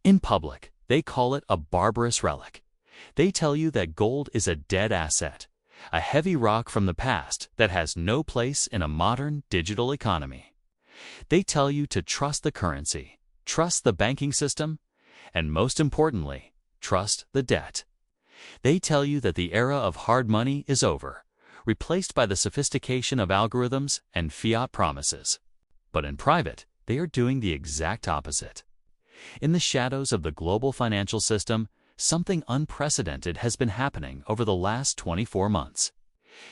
In public, they call it a barbarous relic. They tell you that gold is a dead asset, a heavy rock from the past that has no place in a modern digital economy. They tell you to trust the currency, trust the banking system, and most importantly, trust the debt. They tell you that the era of hard money is over, replaced by the sophistication of algorithms and fiat promises. But in private, they are doing the exact opposite. In the shadows of the global financial system, something unprecedented has been happening over the last 24 months.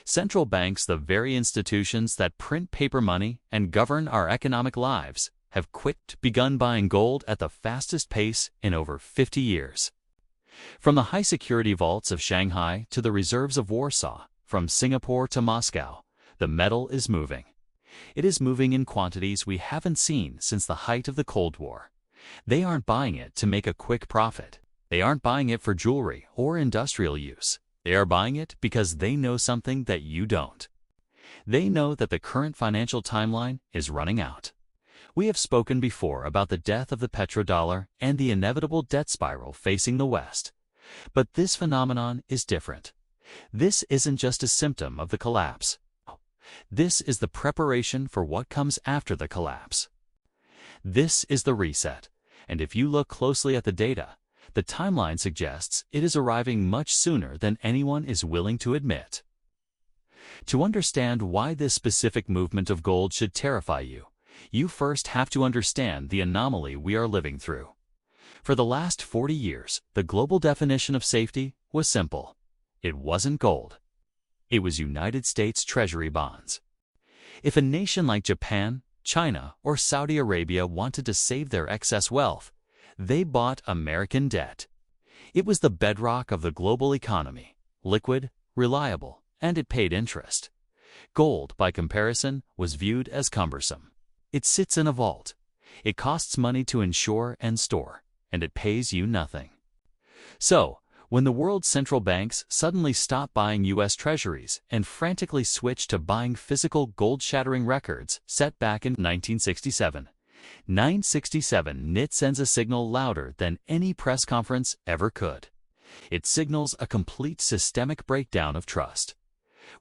Central banks, the very institutions that print paper money and govern our economic lives, have begun buying gold at the fastest pace in over 50 years. From the high-security vaults of Shanghai to the reserves of Warsaw, from Singapore to Moscow, the metal is moving. It is moving in quantities we haven't seen since the height of the Cold War. They aren't buying it to make a quick profit. They aren't buying it for jewelry or industrial use. They are buying it because they know something that you don't. They know that the current financial timeline is running out. We have spoken before about the death of the petrodollar and the inevitable debt spiral facing the West. But this phenomenon is different. This isn't just a symptom of the collapse. This is the preparation for what comes after the collapse. This is the reset, and if you look closely at the data, the timeline suggests it is arriving much sooner than anyone is willing to admit. To understand why this specific movement of gold should terrify you, you first have to understand the anomaly we are living through. For the last 40 years, the global definition of safety was simple. It wasn't gold. It was United States Treasury bonds. If a nation like Japan, China, or Saudi Arabia wanted to save their excess wealth, they bought American debt. It was the bedrock of the global economy, liquid, reliable, and it paid interest. Gold, by comparison, was viewed as cumbersome. It sits in a vault. It costs money to insure and store, and it pays you nothing. So, when the world's central banks suddenly stopped buying U.S. treasuries and frantically switched to buying physical gold-shattering records set back in 1967, 967 NIT sends a signal louder than any press conference ever could. It signals a complete systemic breakdown of trust.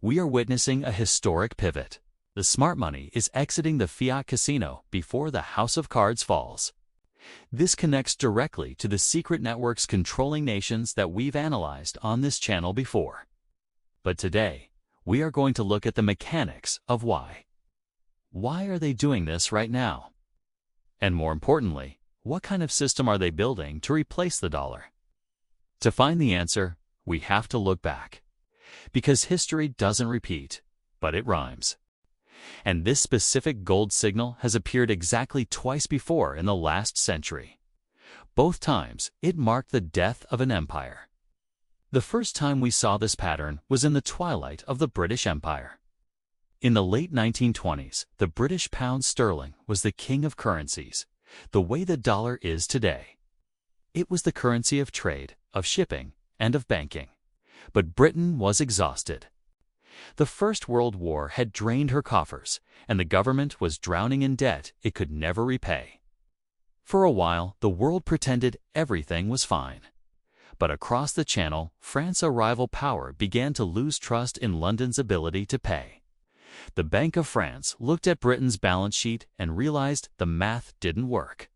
We are witnessing a historic pivot. The smart money is exiting the fiat casino before the house of cards falls. This connects directly to the secret networks controlling nations that we've analyzed on this channel before. But today, we are going to look at the mechanics of why. Why are they doing this right now? And more importantly, what kind of system are they building to replace the dollar? To find the answer, we have to look back. Because history doesn't repeat, but it rhymes. And this specific gold signal has appeared exactly twice before in the last century. Both times, it marked the death of an empire. The first time we saw this pattern was in the twilight of the British Empire. In the late 1920s, the British pound sterling was the king of currencies, the way the dollar is today. It was the currency of trade, of shipping, and of banking. But Britain was exhausted. The First World War had drained her coffers, and the government was drowning in debt it could never repay. For a while, the world pretended everything was fine. But across the Channel, France, a rival power, began to lose trust in London's ability to pay. The Bank of France looked at Britain's balance sheet and realized the math didn't work.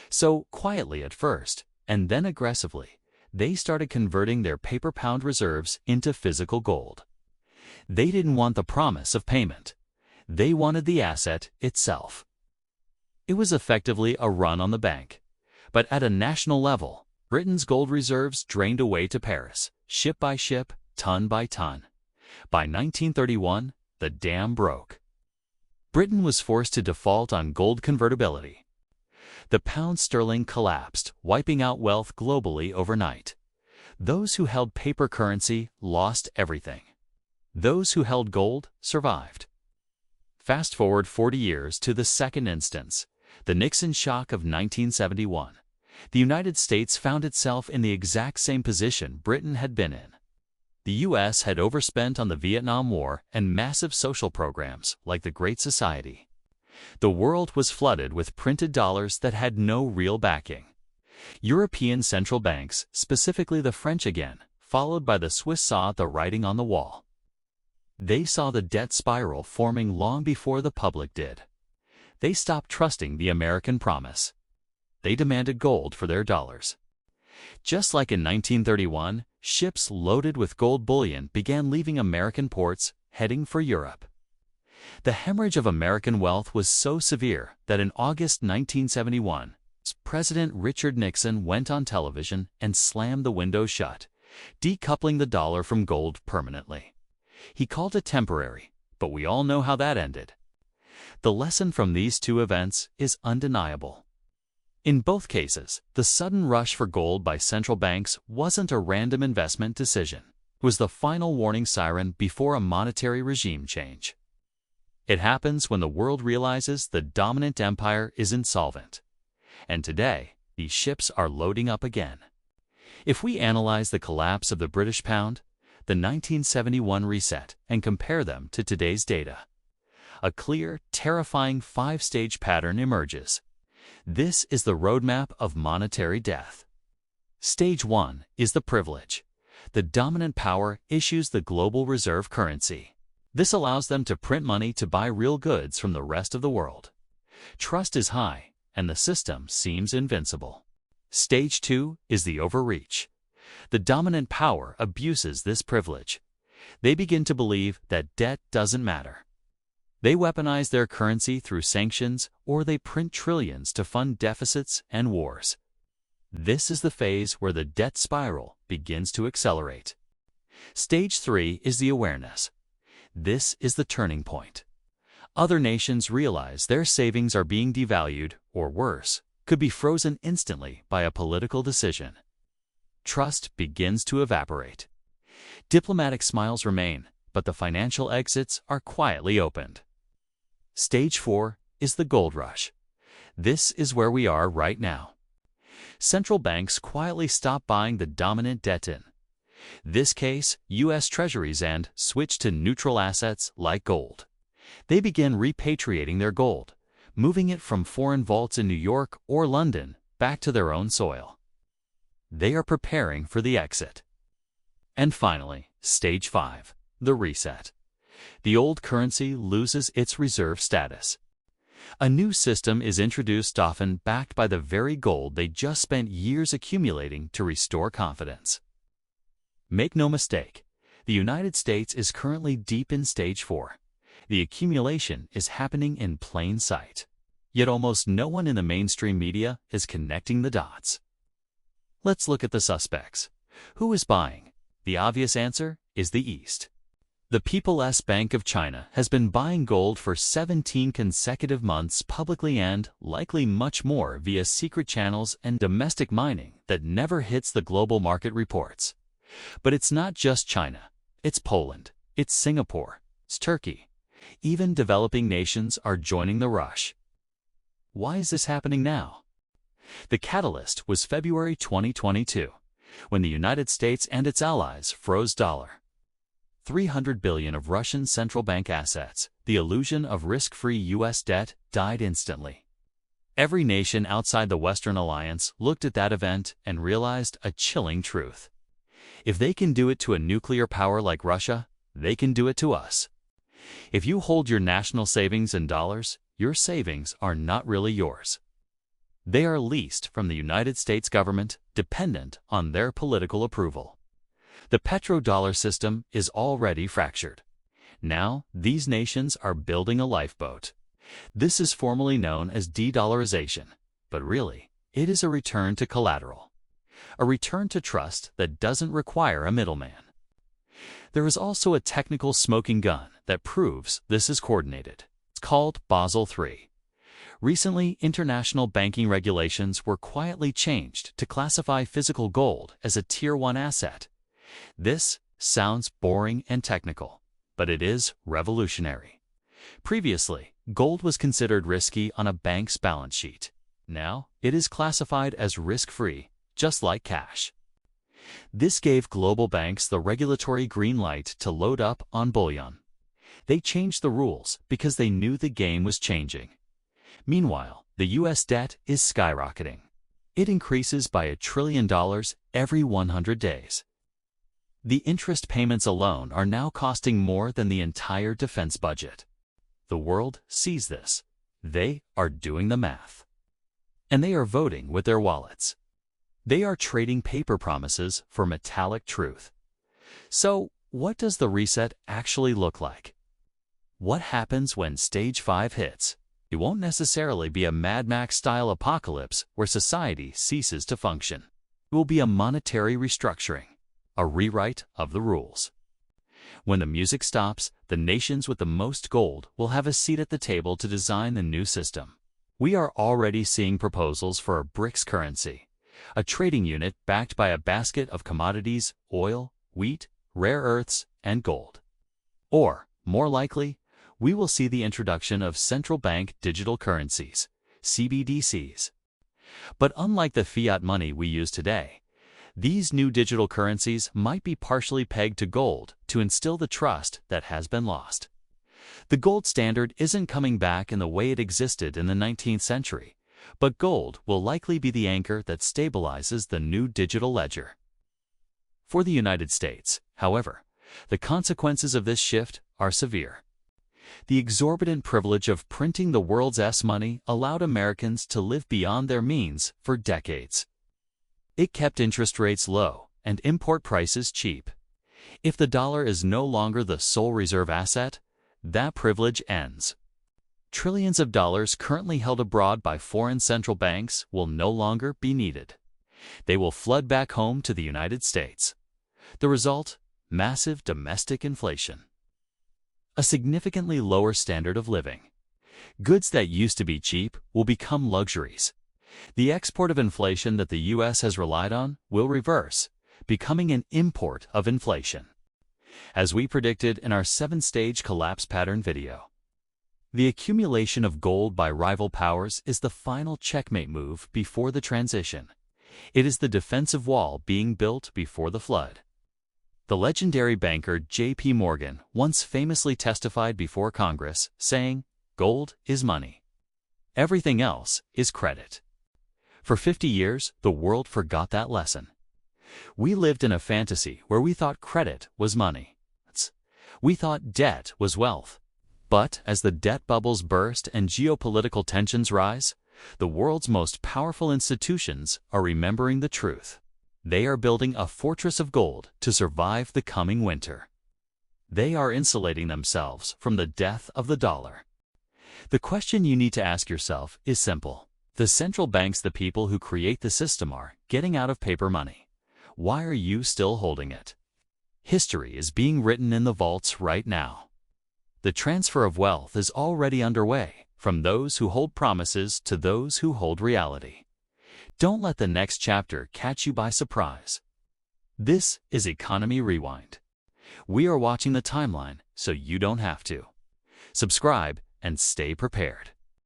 So, quietly at first, and then aggressively, they started converting their paper pound reserves into physical gold. They didn't want the promise of payment. They wanted the asset itself. It was effectively a run on the bank. But at a national level, Britain's gold reserves drained away to Paris, ship by ship, ton by ton. By 1931, the dam broke. Britain was forced to default on gold convertibility. The pound sterling collapsed, wiping out wealth globally overnight. Those who held paper currency lost everything. Those who held gold survived. Fast forward 40 years to the second instance, the Nixon shock of 1971. The United States found itself in the exact same position Britain had been in. The U.S. had overspent on the Vietnam War and massive social programs like the Great Society. The world was flooded with printed dollars that had no real backing. European central banks, specifically the French again, followed by the Swiss, saw the writing on the wall. They saw the debt spiral forming long before the public did. They stopped trusting the American promise. They demanded gold for their dollars. Just like in 1931, ships loaded with gold bullion began leaving American ports, heading for Europe. The hemorrhage of American wealth was so severe that in August 1971, President Richard Nixon went on television and slammed the window shut, decoupling the dollar from gold permanently. He called it temporary, but we all know how that ended. The lesson from these two events is undeniable. In both cases, the sudden rush for gold by central banks wasn't a random investment decision. It was the final warning siren before a monetary regime change. It happens when the world realizes the dominant empire is insolvent. And today, these ships are loading up again. If we analyze the collapse of the British pound, the 1971 reset, and compare them to today's data, a clear, terrifying five-stage pattern emerges. This is the roadmap of monetary death. Stage 1 is the privilege. The dominant power issues the global reserve currency. This allows them to print money to buy real goods from the rest of the world. Trust is high, and the system seems invincible. Stage 2 is the overreach. The dominant power abuses this privilege. They begin to believe that debt doesn't matter. They weaponize their currency through sanctions, or they print trillions to fund deficits and wars. This is the phase where the debt spiral begins to accelerate. Stage 3 is the awareness. This is the turning point. Other nations realize their savings are being devalued, or worse, could be frozen instantly by a political decision. Trust begins to evaporate. Diplomatic smiles remain, but the financial exits are quietly opened. Stage 4 is the gold rush. This is where we are right now. Central banks quietly stop buying the dominant debt in this case, U.S. Treasuries, and switch to neutral assets like gold. They begin repatriating their gold, moving it from foreign vaults in New York or London back to their own soil. They are preparing for the exit. And finally, Stage 5, the reset. The old currency loses its reserve status. A new system is introduced, often backed by the very gold they just spent years accumulating to restore confidence. Make no mistake, the United States is currently deep in Stage 4. The accumulation is happening in plain sight. Yet almost no one in the mainstream media is connecting the dots. Let's look at the suspects. Who is buying? The obvious answer is the East. The People's Bank of China has been buying gold for 17 consecutive months publicly, and likely much more via secret channels and domestic mining that never hits the global market reports. But it's not just China. It's Poland. It's Singapore. It's Turkey. Even developing nations are joining the rush. Why is this happening now? The catalyst was February 2022, when the United States and its allies froze $300 billion of Russian central bank assets. The illusion of risk-free U.S. debt died instantly. Every nation outside the Western Alliance looked at that event and realized a chilling truth. If they can do it to a nuclear power like Russia, they can do it to us. If you hold your national savings in dollars, your savings are not really yours. They are leased from the United States government, dependent on their political approval. The petrodollar system is already fractured. Now, these nations are building a lifeboat. This is formally known as de-dollarization, but really, it is a return to collateral. A return to trust that doesn't require a middleman. There is also a technical smoking gun that proves this is coordinated. It's called Basel III. Recently, international banking regulations were quietly changed to classify physical gold as a Tier 1 asset. This sounds boring and technical, but it is revolutionary. Previously, gold was considered risky on a bank's balance sheet. Now, it is classified as risk-free, just like cash. This gave global banks the regulatory green light to load up on bullion. They changed the rules because they knew the game was changing. Meanwhile, the U.S. debt is skyrocketing. It increases by $1 trillion every 100 days. The interest payments alone are now costing more than the entire defense budget. The world sees this. They are doing the math. And they are voting with their wallets. They are trading paper promises for metallic truth. So, what does the reset actually look like? What happens when Stage 5 hits? It won't necessarily be a Mad Max-style apocalypse where society ceases to function. It will be a monetary restructuring, a rewrite of the rules. When the music stops, the nations with the most gold will have a seat at the table to design the new system. We are already seeing proposals for a BRICS currency, a trading unit backed by a basket of commodities, oil, wheat, rare earths, and gold. Or, more likely, we will see the introduction of central bank digital currencies, CBDCs. But unlike the fiat money we use today, these new digital currencies might be partially pegged to gold to instill the trust that has been lost. The gold standard isn't coming back in the way it existed in the 19th century, but gold will likely be the anchor that stabilizes the new digital ledger. For the United States, however, the consequences of this shift are severe. The exorbitant privilege of printing the world's money allowed Americans to live beyond their means for decades. It kept interest rates low and import prices cheap. If the dollar is no longer the sole reserve asset, that privilege ends. Trillions of dollars currently held abroad by foreign central banks will no longer be needed. They will flood back home to the United States. The result? Massive domestic inflation. A significantly lower standard of living. Goods that used to be cheap will become luxuries. The export of inflation that the U.S. has relied on will reverse, becoming an import of inflation. As we predicted in our 7-stage collapse pattern video. The accumulation of gold by rival powers is the final checkmate move before the transition. It is the defensive wall being built before the flood. The legendary banker J.P. Morgan once famously testified before Congress, saying, "Gold is money. Everything else is credit." For 50 years, the world forgot that lesson. We lived in a fantasy where we thought credit was money. We thought debt was wealth. But as the debt bubbles burst and geopolitical tensions rise, the world's most powerful institutions are remembering the truth. They are building a fortress of gold to survive the coming winter. They are insulating themselves from the death of the dollar. The question you need to ask yourself is simple. The central banks, the people who create the system, are getting out of paper money. Why are you still holding it? History is being written in the vaults right now. The transfer of wealth is already underway, from those who hold promises to those who hold reality. Don't let the next chapter catch you by surprise. This is Economy Rewind. We are watching the timeline so you don't have to. Subscribe and stay prepared.